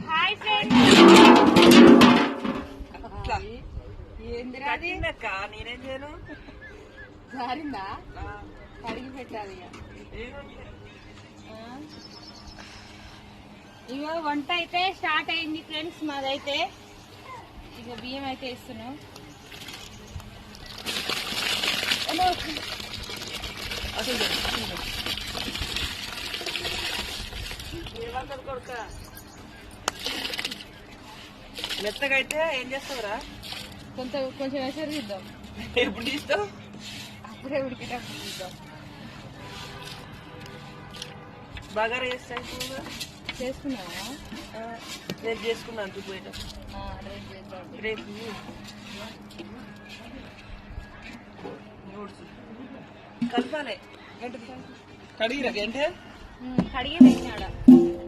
Hi friends, ఏందిరాక నేనేం చేయను. జారిందా కడిగి పెట్టాలి. ఇక వంట అయితే స్టార్ట్ అయింది ఫ్రెండ్స్. మాదైతే ఇక బియ్యం అయితే ఇస్తున్నాం. కొడుక మెత్తగా అయితే ఏం చేస్తావురా? కొంచెం ఎసరు తీద్దాం. ఎప్పుడు తీస్తావు? అప్పుడే ఉడికేటప్పుడు తీద్దాం. బాగా చేస్తాను చేసుకున్నావా? రేపు చేసుకున్నాను. పోయేట రేపు చేద్దాం. రేపు కలపాలి. కడిగిరా గంటే కడిగే పెట్టినాడా